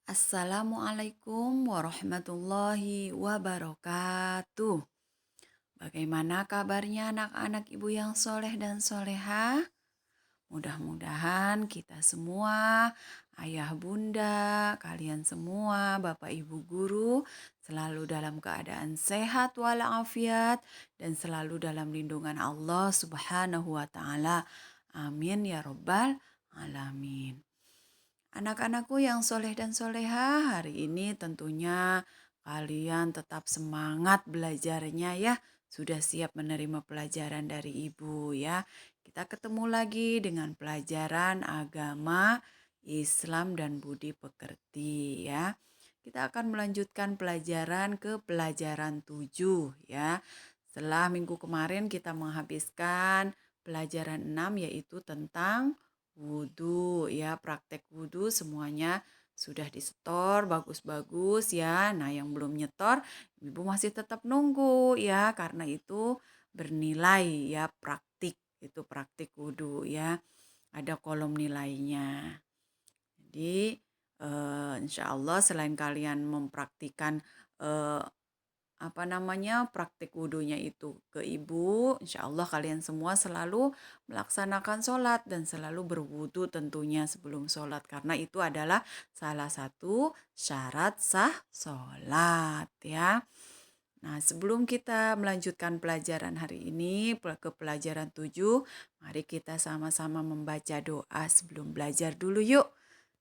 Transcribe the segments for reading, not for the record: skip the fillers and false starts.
Assalamualaikum warahmatullahi wabarakatuh. Bagaimana kabarnya anak-anak ibu yang soleh dan soleha? Mudah-mudahan kita semua, ayah bunda, kalian semua, bapak ibu guru, selalu dalam keadaan sehat walafiat dan selalu dalam lindungan Allah Subhanahu wa Ta'ala. Amin ya Rabbal 'Alamin. Anak-anakku yang soleh dan soleha, hari ini tentunya kalian tetap semangat belajarnya ya. Sudah siap menerima pelajaran dari ibu ya. Kita ketemu lagi dengan pelajaran agama, Islam dan budi pekerti ya. Kita akan melanjutkan pelajaran ke pelajaran 7 ya. Setelah minggu kemarin kita menghabiskan pelajaran 6 yaitu tentang wudhu ya, praktek wudhu semuanya sudah disetor bagus-bagus ya. Nah yang belum nyetor ibu masih tetap nunggu ya, karena itu bernilai ya, praktik itu praktik wudhu ya, ada kolom nilainya. Jadi insya Allah selain kalian mempraktikan eh, praktik wudhunya itu ke ibu, insya Allah kalian semua selalu melaksanakan sholat dan selalu berwudhu tentunya sebelum sholat, karena itu adalah salah satu syarat sah sholat ya. Nah sebelum kita melanjutkan pelajaran hari ini ke pelajaran 7, mari kita sama-sama membaca doa sebelum belajar dulu yuk.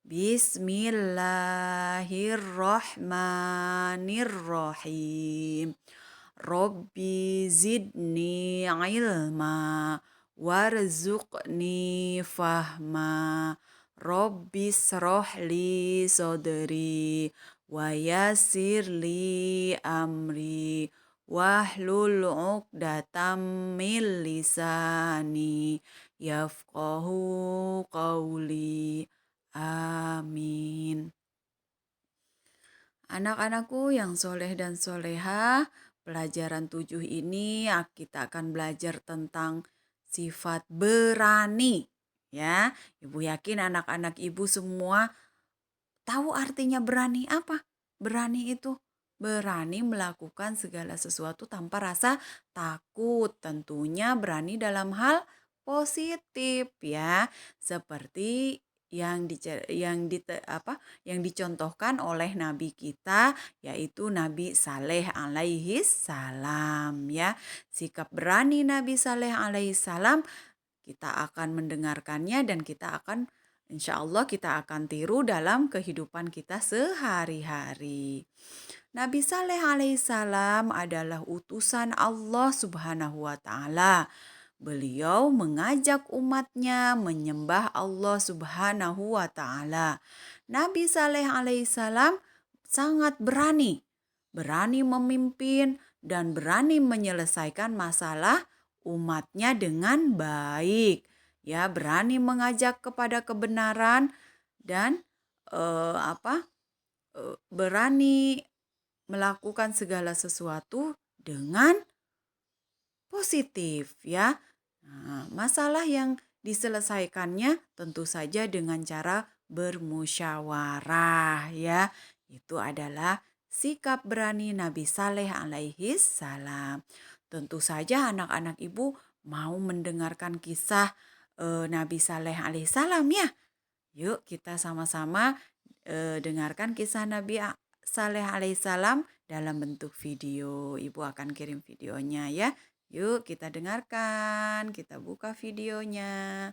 Bismillahirrahmanirrahim. Rabbi zidni ilma warzuqni fahma. Rabbi srohli sodri wa yassirli amri wahlul uqdatam min lisani yafqahu qawli. Amin. Anak-anakku yang soleh dan soleha, pelajaran 7 ini kita akan belajar tentang sifat berani. Ya, ibu yakin anak-anak ibu semua tahu artinya berani apa? Berani itu berani melakukan segala sesuatu tanpa rasa takut. Tentunya berani dalam hal positif ya. Seperti yang dicontohkan oleh nabi kita, yaitu Nabi Saleh alaihi salam ya. Sikap berani Nabi Saleh alaihi salam kita akan mendengarkannya dan insya Allah kita akan tiru dalam kehidupan kita sehari-hari. Nabi Saleh alaihissalam adalah utusan Allah Subhanahu wa Ta'ala. Beliau mengajak umatnya menyembah Allah Subhanahu wa Ta'ala. Nabi Saleh alaihissalam sangat berani memimpin dan berani menyelesaikan masalah umatnya dengan baik. Ya, berani mengajak kepada kebenaran dan berani melakukan segala sesuatu dengan positif ya. Nah, masalah yang diselesaikannya tentu saja dengan cara bermusyawarah ya. Itu adalah sikap berani Nabi Saleh alaihi salam. Tentu saja anak-anak ibu mau mendengarkan kisah Nabi Saleh alaihi salam ya. Yuk kita sama-sama dengarkan kisah Nabi Saleh alaihissalam dalam bentuk video. Ibu akan kirim videonya ya. Yuk kita dengarkan, kita buka videonya.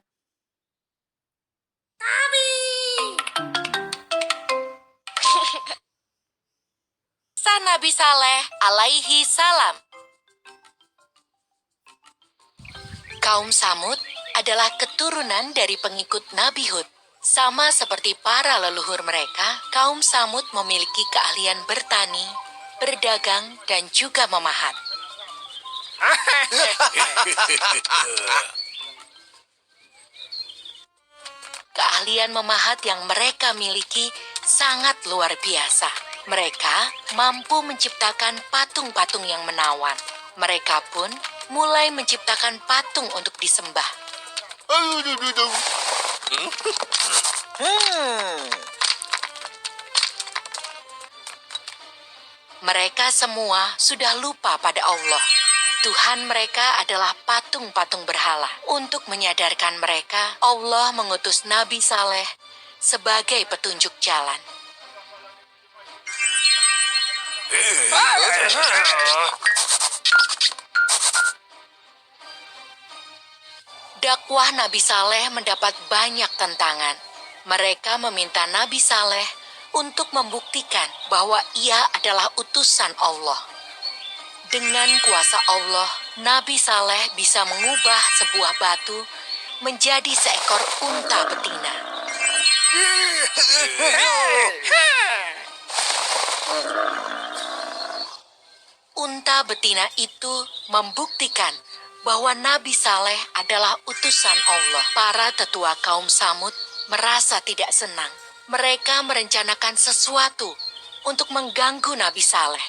Kisah Nabi Saleh alaihi salam. Kaum Samud adalah keturunan dari pengikut Nabi Hud. Sama seperti para leluhur mereka, kaum Samud memiliki keahlian bertani, berdagang, dan juga memahat. Keahlian memahat yang mereka miliki sangat luar biasa. Mereka mampu menciptakan patung-patung yang menawan. Mereka pun mulai menciptakan patung untuk disembah. Mereka semua sudah lupa pada Allah. Tuhan mereka adalah patung-patung berhala. Untuk menyadarkan mereka, Allah mengutus Nabi Saleh sebagai petunjuk jalan. Dakwah Nabi Saleh mendapat banyak tantangan. Mereka meminta Nabi Saleh untuk membuktikan bahwa ia adalah utusan Allah. Dengan kuasa Allah, Nabi Saleh bisa mengubah sebuah batu menjadi seekor unta betina. Unta betina itu membuktikan bahwa Nabi Saleh adalah utusan Allah. Para tetua kaum Samud merasa tidak senang. Mereka merencanakan sesuatu untuk mengganggu Nabi Saleh.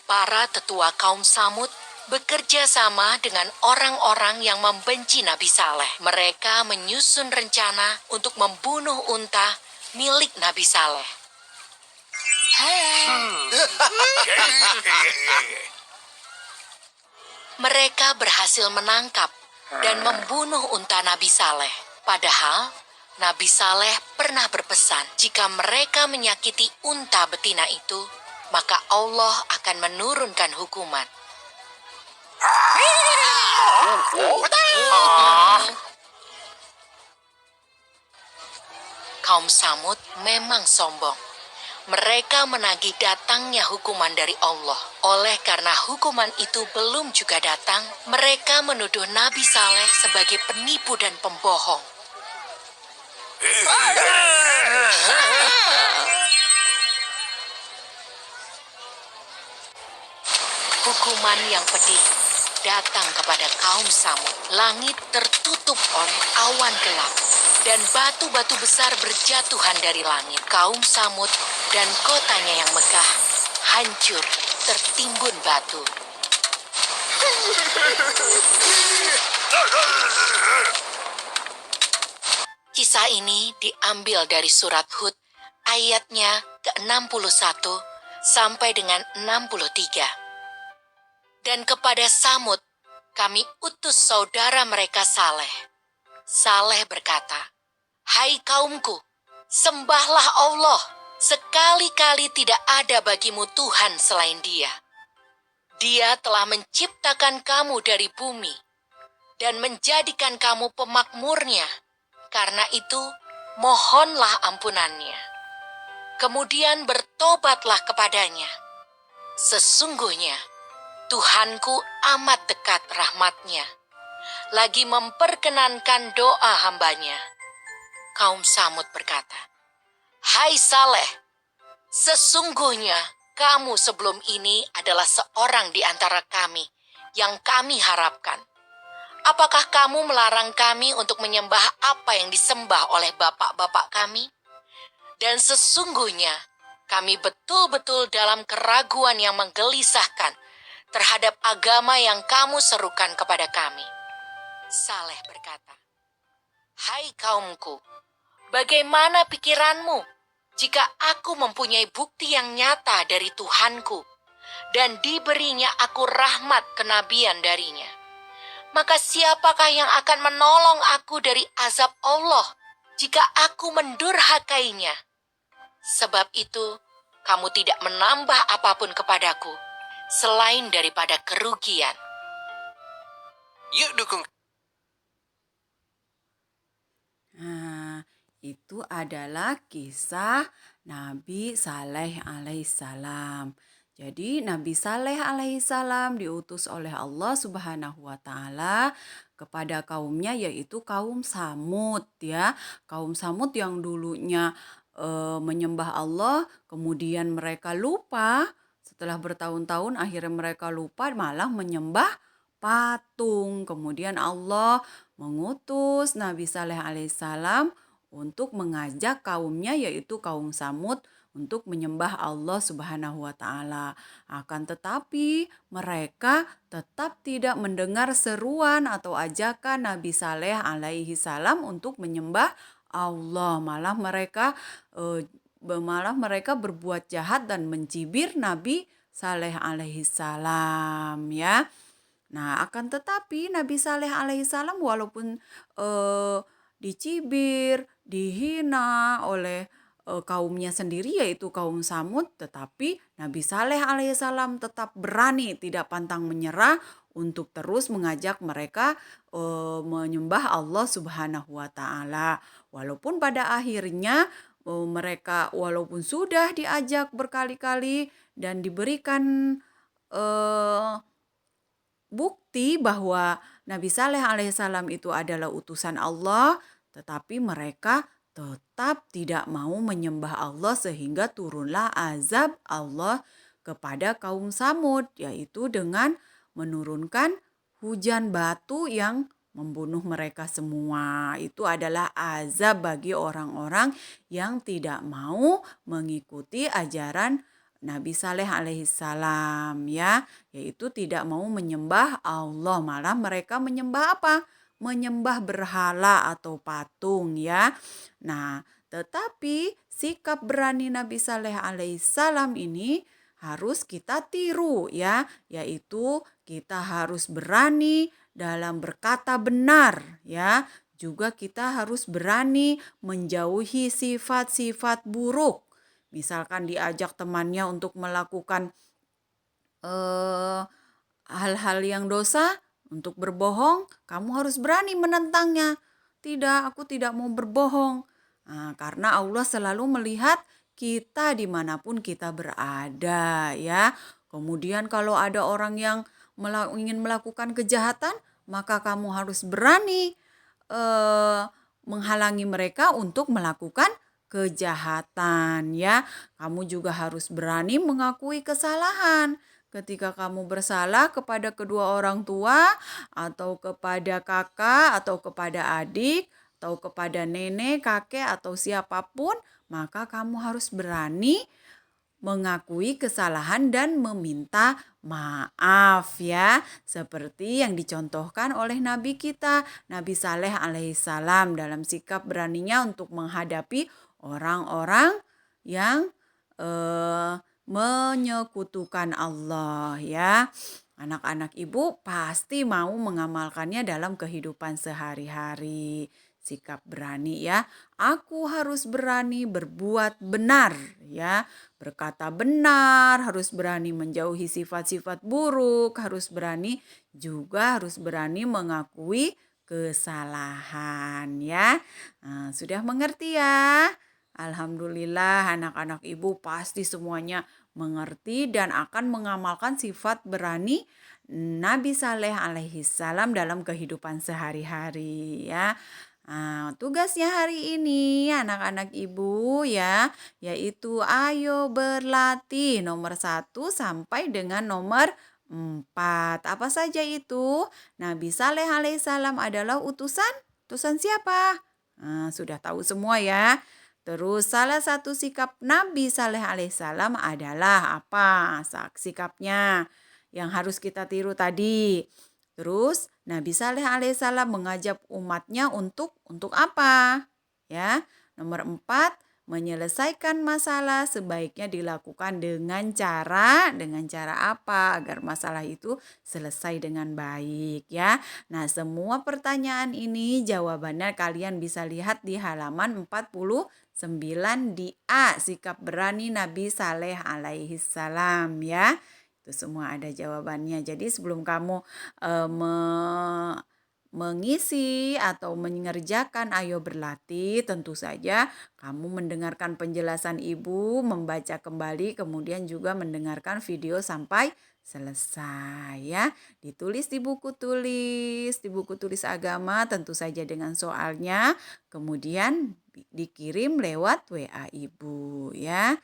Para tetua kaum Samud bekerja sama dengan orang-orang yang membenci Nabi Saleh. Mereka menyusun rencana untuk membunuh unta milik Nabi Saleh. Mereka berhasil menangkap dan membunuh unta Nabi Saleh. Padahal Nabi Saleh pernah berpesan, jika mereka menyakiti unta betina itu, maka Allah akan menurunkan hukuman. Kaum Samud memang sombong. Mereka menagih datangnya hukuman dari Allah. Oleh karena hukuman itu belum juga datang, mereka menuduh Nabi Saleh sebagai penipu dan pembohong. Hukuman yang pedih datang kepada kaum Samud. Langit tertutup oleh awan gelap dan batu-batu besar berjatuhan dari langit. Kaum Samud dan kotanya yang megah hancur tertimbun batu. Kisah ini diambil dari surat Hud ayatnya ke-61 sampai dengan 63. Dan kepada Samud kami utus saudara mereka Saleh. Saleh berkata, "Hai kaumku, sembahlah Allah. Sekali-kali tidak ada bagimu Tuhan selain Dia. Dia telah menciptakan kamu dari bumi dan menjadikan kamu pemakmurnya. Karena itu, mohonlah ampunannya. Kemudian bertobatlah kepadanya. Sesungguhnya, Tuhanku amat dekat rahmatnya, lagi memperkenankan doa hambanya." Kaum Samud berkata, "Hai Saleh, sesungguhnya kamu sebelum ini adalah seorang di antara kami yang kami harapkan. Apakah kamu melarang kami untuk menyembah apa yang disembah oleh bapak-bapak kami? Dan sesungguhnya kami betul-betul dalam keraguan yang menggelisahkan terhadap agama yang kamu serukan kepada kami." Saleh berkata, "Hai kaumku, bagaimana pikiranmu jika aku mempunyai bukti yang nyata dari Tuhanku dan diberinya aku rahmat kenabian darinya? Maka siapakah yang akan menolong aku dari azab Allah jika aku mendurhakainya? Sebab itu, kamu tidak menambah apapun kepadaku selain daripada kerugian." Yuk dukung. Nah, itu adalah kisah Nabi Saleh alaihissalam. Jadi Nabi Saleh alaihissalam diutus oleh Allah Subhanahu wa taala kepada kaumnya, yaitu kaum Samud ya. Kaum Samud yang dulunya menyembah Allah, kemudian mereka lupa, setelah bertahun-tahun akhirnya mereka lupa malah menyembah patung. Kemudian Allah mengutus Nabi Saleh alaihissalam untuk mengajak kaumnya, yaitu kaum Samud, untuk menyembah Allah Subhanahu wa taala. Akan tetapi mereka tetap tidak mendengar seruan atau ajakan Nabi Saleh alaihi salam untuk menyembah Allah. Malah mereka berbuat jahat dan mencibir Nabi Saleh alaihi salam, ya. Nah, akan tetapi Nabi Saleh alaihissalam walaupun dicibir, dihina oleh kaumnya sendiri yaitu kaum Samud, tetapi Nabi Saleh alaihissalam tetap berani, tidak pantang menyerah untuk terus mengajak mereka menyembah Allah Subhanahu wa taala. Walaupun pada akhirnya mereka walaupun sudah diajak berkali-kali dan diberikan eh, bukti bahwa Nabi Saleh alaihissalam itu adalah utusan Allah, tetapi mereka tetap tidak mau menyembah Allah sehingga turunlah azab Allah kepada kaum Samud, yaitu dengan menurunkan hujan batu yang membunuh mereka semua. Itu adalah azab bagi orang-orang yang tidak mau mengikuti ajaran Nabi Saleh alaihissalam, ya, yaitu tidak mau menyembah Allah, malah mereka menyembah apa? Menyembah berhala atau patung, ya. Nah, tetapi sikap berani Nabi Saleh alaihissalam ini harus kita tiru, ya, yaitu kita harus berani dalam berkata benar, ya. Juga kita harus berani menjauhi sifat-sifat buruk. Misalkan diajak temannya untuk melakukan hal-hal yang dosa, untuk berbohong, kamu harus berani menentangnya. Tidak, aku tidak mau berbohong. Nah, karena Allah selalu melihat kita dimanapun kita berada, ya. Kemudian kalau ada orang yang ingin melakukan kejahatan, maka kamu harus berani menghalangi mereka untuk melakukan kejahatan, ya. Kamu juga harus berani mengakui kesalahan. Ketika kamu bersalah kepada kedua orang tua atau kepada kakak atau kepada adik atau kepada nenek, kakek atau siapapun, maka kamu harus berani mengakui kesalahan dan meminta maaf, ya, seperti yang dicontohkan oleh Nabi kita Nabi Saleh alaihissalam dalam sikap beraninya untuk menghadapi orang-orang yang menyekutukan Allah, ya. Anak-anak ibu pasti mau mengamalkannya dalam kehidupan sehari-hari. Sikap berani, ya. Aku harus berani berbuat benar, ya. Berkata benar, harus berani menjauhi sifat-sifat buruk, harus berani mengakui kesalahan, ya. Nah, sudah mengerti, ya? Alhamdulillah anak-anak ibu pasti semuanya mengerti dan akan mengamalkan sifat berani Nabi Saleh alaihissalam dalam kehidupan sehari-hari, ya. Nah, tugasnya hari ini anak-anak ibu, ya, yaitu ayo berlatih nomor 1 sampai dengan nomor 4. Apa saja itu? Nabi Saleh alaihissalam adalah utusan siapa? Nah, sudah tahu semua, ya. Terus salah satu sikap Nabi Saleh alaihissalam adalah apa? Sikapnya yang harus kita tiru tadi. Terus Nabi Saleh alaihissalam mengajak umatnya untuk apa? Ya, nomor 4, menyelesaikan masalah sebaiknya dilakukan dengan cara apa agar masalah itu selesai dengan baik, ya. Nah, semua pertanyaan ini jawabannya kalian bisa lihat di halaman 49 di A, sikap berani Nabi Saleh alaihissalam, ya. Itu semua ada jawabannya. Jadi sebelum kamu mengisi atau mengerjakan ayo berlatih, tentu saja kamu mendengarkan penjelasan ibu, membaca kembali, kemudian juga mendengarkan video sampai selesai, ya. Ditulis di buku tulis agama tentu saja dengan soalnya, kemudian dikirim lewat WA ibu, ya.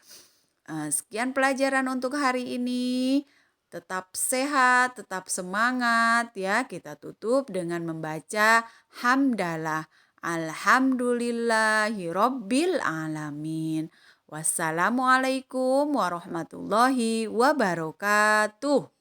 Sekian pelajaran untuk hari ini. Tetap sehat, tetap semangat, ya. Kita tutup dengan membaca hamdalah. Alhamdulillahirabbil alamin. Wassalamualaikum warahmatullahi wabarakatuh.